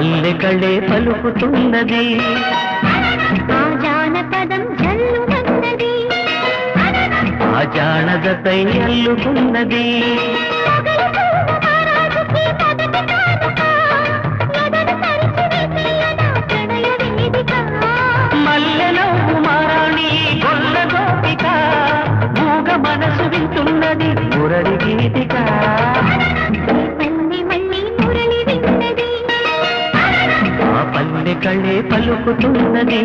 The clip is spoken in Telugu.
పల్లెకళే పలుకుతున్నది ఆ జానపదం జల్లుమన్నది ఆ జానదపై అల్లుకున్నది మల్లెలో కుమారాణి గొల్ల గోపిక మూగ మనసు వింటున్నది మురళి గీతిక ఆ పల్లెకళే పలుకుతున్నది